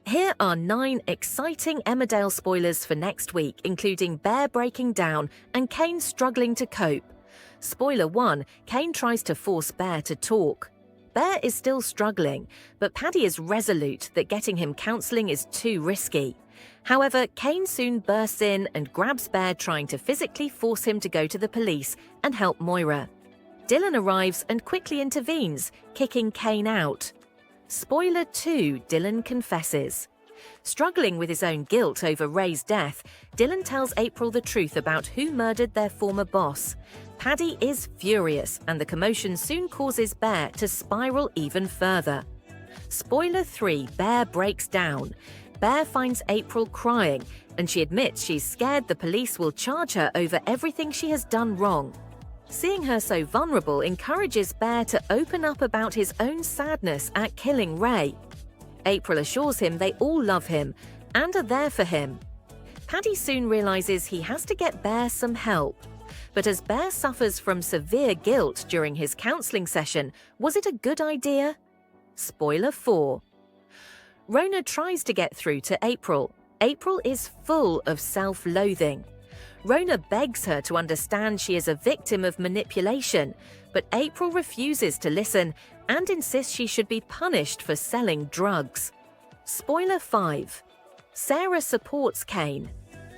Here are 9 exciting Emmerdale spoilers for next week, including Bear breaking down and Cain struggling to cope. Spoiler 1, Cain tries to force Bear to talk. Bear is still struggling, but Paddy is resolute that getting him counselling is too risky. However, Cain soon bursts in and grabs Bear, trying to physically force him to go to the police and help Moira. Dylan arrives and quickly intervenes, kicking Cain out. Spoiler 2, Dylan confesses. Struggling with his own guilt over Ray's death, Dylan tells April the truth about who murdered their former boss. Paddy is furious, and the commotion soon causes Bear to spiral even further. Spoiler 3, Bear breaks down. Bear finds April crying, and she admits she's scared the police will charge her over everything she has done wrong. Seeing her so vulnerable encourages Bear to open up about his own sadness at killing Ray. April assures him they all love him and are there for him. Paddy soon realizes he has to get Bear some help. But as Bear suffers from severe guilt during his counseling session, was it a good idea? Spoiler 4. Rona tries to get through to April. April is full of self-loathing. Rona begs her to understand she is a victim of manipulation, but April refuses to listen and insists she should be punished for selling drugs. Spoiler 5. Sarah supports Cain.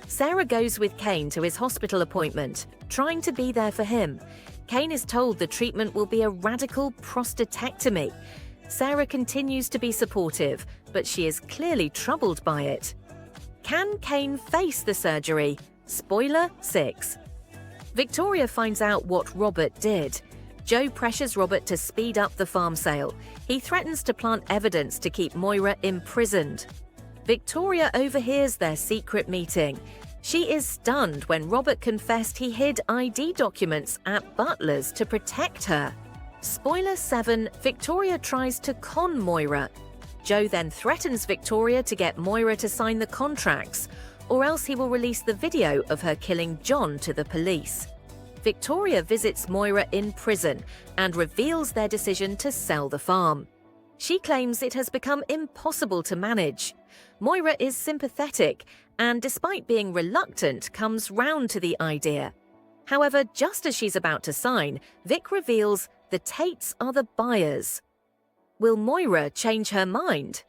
Sarah goes with Cain to his hospital appointment, trying to be there for him. Cain is told the treatment will be a radical prostatectomy. Sarah continues to be supportive, but she is clearly troubled by it. Can Cain face the surgery? Spoiler 6. Victoria finds out what Robert did. Joe pressures Robert to speed up the farm sale. He threatens to plant evidence to keep Moira imprisoned. Victoria overhears their secret meeting. She is stunned when Robert confessed he hid ID documents at Butler's to protect her. Spoiler 7, Victoria tries to con Moira. Joe then threatens Victoria to get Moira to sign the contracts, or else he will release the video of her killing John to the police. Victoria visits Moira in prison and reveals their decision to sell the farm. She claims it has become impossible to manage. Moira is sympathetic and, despite being reluctant, comes round to the idea. However, just as she's about to sign, Vic reveals the Tates are the buyers. Will Moira change her mind?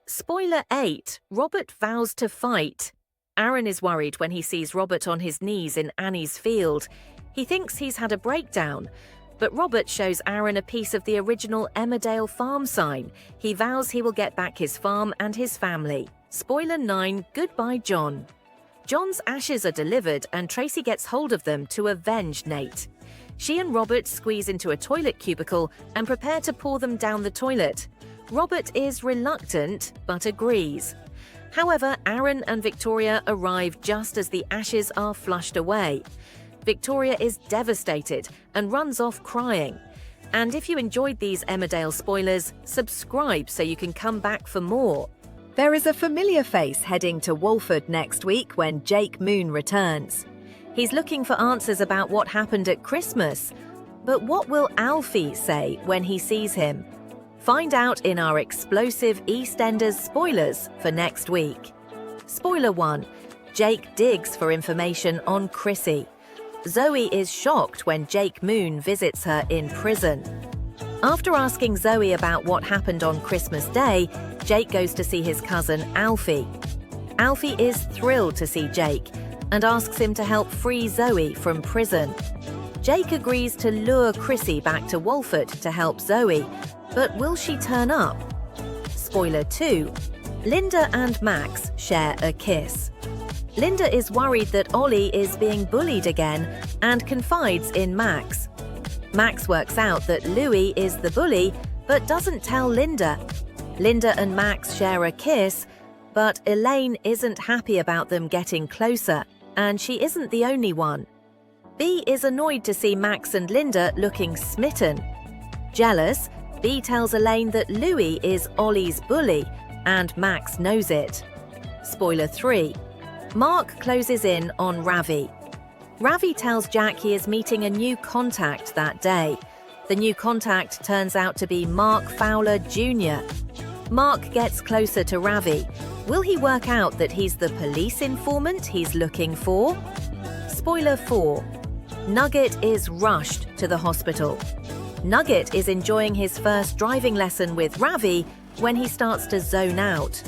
Spoiler 8, Robert vows to fight. Aaron is worried when he sees Robert on his knees in Annie's field. He thinks he's had a breakdown, but Robert shows Aaron a piece of the original Emmerdale farm sign. He vows he will get back his farm and his family. Spoiler 9, Goodbye John. John's ashes are delivered and Tracy gets hold of them to avenge Nate. She and Robert squeeze into a toilet cubicle and prepare to pour them down the toilet. Robert is reluctant, but agrees. However, Aaron and Victoria arrive just as the ashes are flushed away. Victoria is devastated and runs off crying. And if you enjoyed these Emmerdale spoilers, subscribe so you can come back for more. There is a familiar face heading to Walford next week when Jake Moon returns. He's looking for answers about what happened at Christmas. But what will Alfie say when he sees him? Find out in our explosive EastEnders spoilers for next week. Spoiler 1. Jake digs for information on Chrissy. Zoe is shocked when Jake Moon visits her in prison. After asking Zoe about what happened on Christmas Day, Jake goes to see his cousin Alfie. Alfie is thrilled to see Jake and asks him to help free Zoe from prison. Jake agrees to lure Chrissy back to Walford to help Zoe, but will she turn up? Spoiler 2. Linda and Max share a kiss. Linda is worried that Ollie is being bullied again and confides in Max. Max works out that Louis is the bully, but doesn't tell Linda. Linda and Max share a kiss, but Elaine isn't happy about them getting closer, and she isn't the only one. Bea is annoyed to see Max and Linda looking smitten. Jealous, Bea tells Elaine that Louis is Ollie's bully, and Max knows it. Spoiler 3. Mark closes in on Ravi. Ravi tells Jack he is meeting a new contact that day. The new contact turns out to be Mark Fowler Jr. Mark gets closer to Ravi. Will he work out that he's the police informant he's looking for? Spoiler 4. Nugget is rushed to the hospital. Nugget is enjoying his first driving lesson with Ravi when he starts to zone out.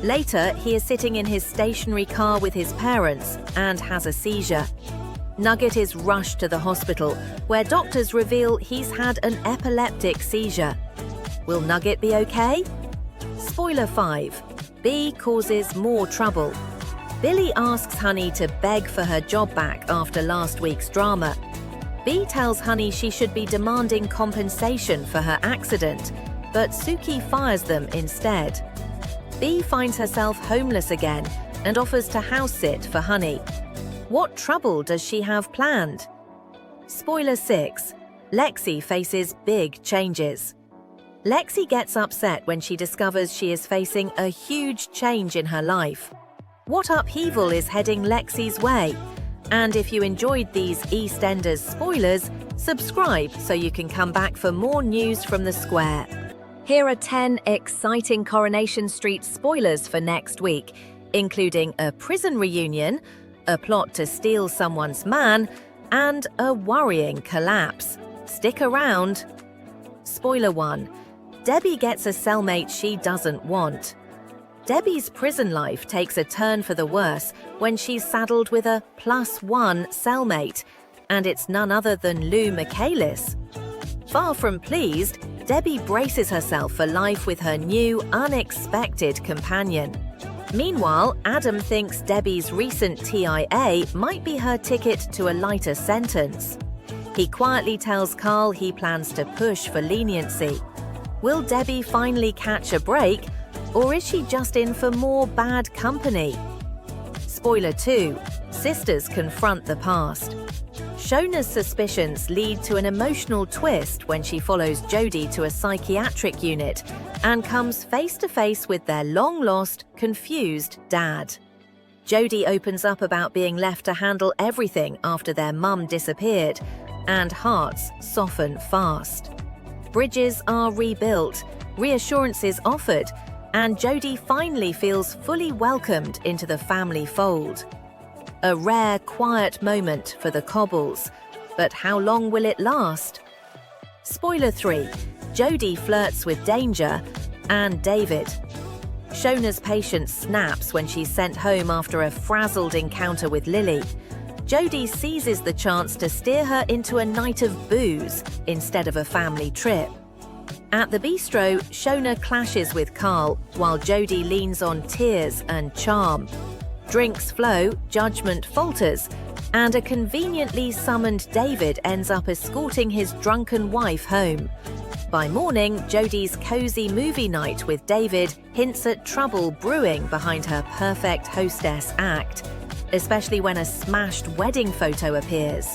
Later, he is sitting in his stationary car with his parents and has a seizure. Nugget is rushed to the hospital, where doctors reveal he's had an epileptic seizure. Will Nugget be okay? Spoiler 5. B causes more trouble. Billy asks Honey to beg for her job back after last week's drama. B tells Honey she should be demanding compensation for her accident, but Suki fires them instead. B finds herself homeless again and offers to house sit for Honey. What trouble does she have planned? Spoiler 6. Lexi faces big changes. Lexi gets upset when she discovers she is facing a huge change in her life. What upheaval is heading Lexi's way? And if you enjoyed these EastEnders spoilers, subscribe so you can come back for more news from the square. Here are 10 exciting Coronation Street spoilers for next week, including a prison reunion, a plot to steal someone's man, and a worrying collapse. Stick around. Spoiler 1. Debbie gets a cellmate she doesn't want. Debbie's prison life takes a turn for the worse when she's saddled with a +1 cellmate, and it's none other than Lou Michaelis. Far from pleased, Debbie braces herself for life with her new, unexpected companion. Meanwhile, Adam thinks Debbie's recent TIA might be her ticket to a lighter sentence. He quietly tells Carl he plans to push for leniency. Will Debbie finally catch a break, or is she just in for more bad company? Spoiler 2. Sisters confront the past. Shona's suspicions lead to an emotional twist when she follows Jodie to a psychiatric unit and comes face to face with their long-lost, confused dad. Jodie opens up about being left to handle everything after their mum disappeared, and hearts soften fast. Bridges are rebuilt, reassurances offered, and Jodie finally feels fully welcomed into the family fold. A rare, quiet moment for the Cobbles, but how long will it last? Spoiler 3. Jodie flirts with Danger and David. Shona's patience snaps when she's sent home after a frazzled encounter with Lily. Jodie seizes the chance to steer her into a night of booze instead of a family trip. At the bistro, Shona clashes with Carl while Jodie leans on tears and charm. Drinks flow, judgment falters, and a conveniently summoned David ends up escorting his drunken wife home. By morning, Jodie's cozy movie night with David hints at trouble brewing behind her perfect hostess act, especially when a smashed wedding photo appears.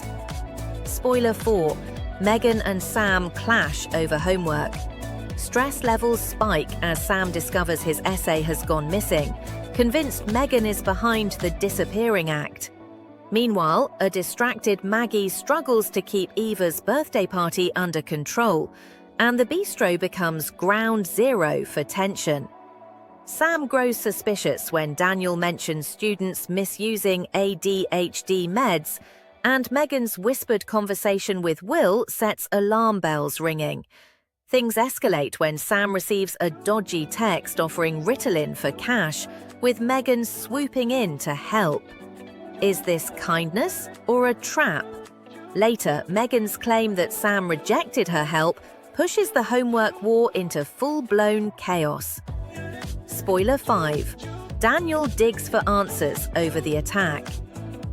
Spoiler 4. Megan and Sam clash over homework. Stress levels spike as Sam discovers his essay has gone missing, convinced Megan is behind the disappearing act. Meanwhile, a distracted Maggie struggles to keep Eva's birthday party under control, and the bistro becomes ground zero for tension. Sam grows suspicious when Daniel mentions students misusing ADHD meds, and Megan's whispered conversation with Will sets alarm bells ringing. Things escalate when Sam receives a dodgy text offering Ritalin for cash, with Megan swooping in to help. Is this kindness or a trap? Later, Megan's claim that Sam rejected her help pushes the homework war into full-blown chaos. Spoiler 5. Daniel digs for answers over the attack.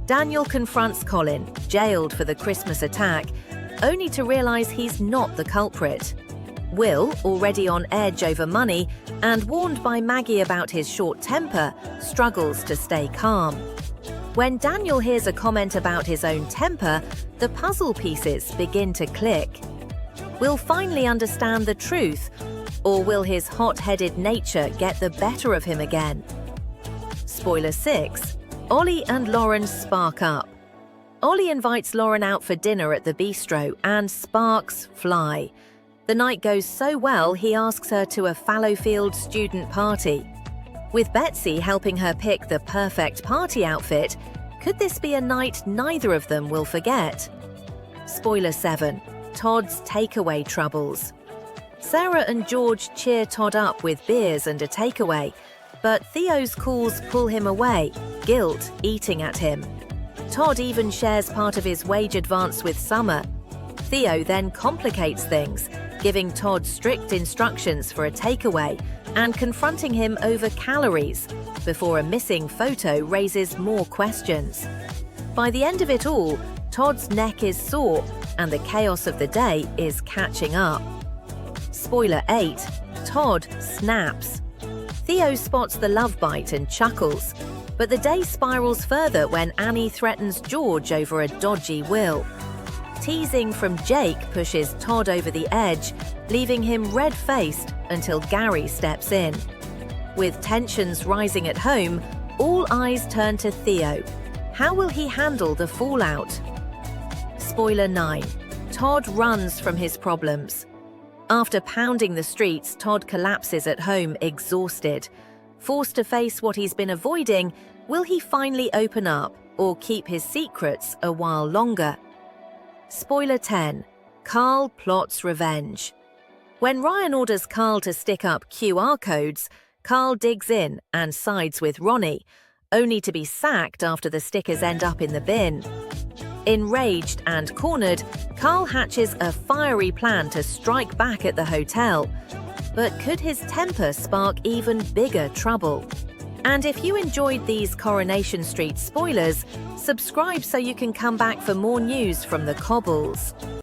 Daniel confronts Colin, jailed for the Christmas attack, only to realize he's not the culprit. Will, already on edge over money and warned by Maggie about his short temper, struggles to stay calm. When Daniel hears a comment about his own temper, the puzzle pieces begin to click. Will finally understand the truth, or will his hot-headed nature get the better of him again? Spoiler 6. Ollie and Lauren spark up. Ollie invites Lauren out for dinner at the bistro and sparks fly. The night goes so well, he asks her to a Fallowfield student party. With Betsy helping her pick the perfect party outfit, could this be a night neither of them will forget? Spoiler 7. Todd's takeaway troubles. Sarah and George cheer Todd up with beers and a takeaway, but Theo's calls pull him away, guilt eating at him. Todd even shares part of his wage advance with Summer. Theo then complicates things, giving Todd strict instructions for a takeaway and confronting him over calories, before a missing photo raises more questions. By the end of it all, Todd's neck is sore and the chaos of the day is catching up. Spoiler 8. Todd snaps. Theo spots the love bite and chuckles, but the day spirals further when Annie threatens George over a dodgy will. Teasing from Jake pushes Todd over the edge, leaving him red-faced until Gary steps in. With tensions rising at home, all eyes turn to Theo. How will he handle the fallout? Spoiler 9. Todd runs from his problems. After pounding the streets, Todd collapses at home exhausted. Forced to face what he's been avoiding, will he finally open up or keep his secrets a while longer? Spoiler 10. Carl plots revenge. When Ryan orders Carl to stick up QR codes, Carl digs in and sides with Ronnie, only to be sacked after the stickers end up in the bin. Enraged and cornered, Carl hatches a fiery plan to strike back at the hotel. But could his temper spark even bigger trouble? And if you enjoyed these Coronation Street spoilers, subscribe so you can come back for more news from the Cobbles.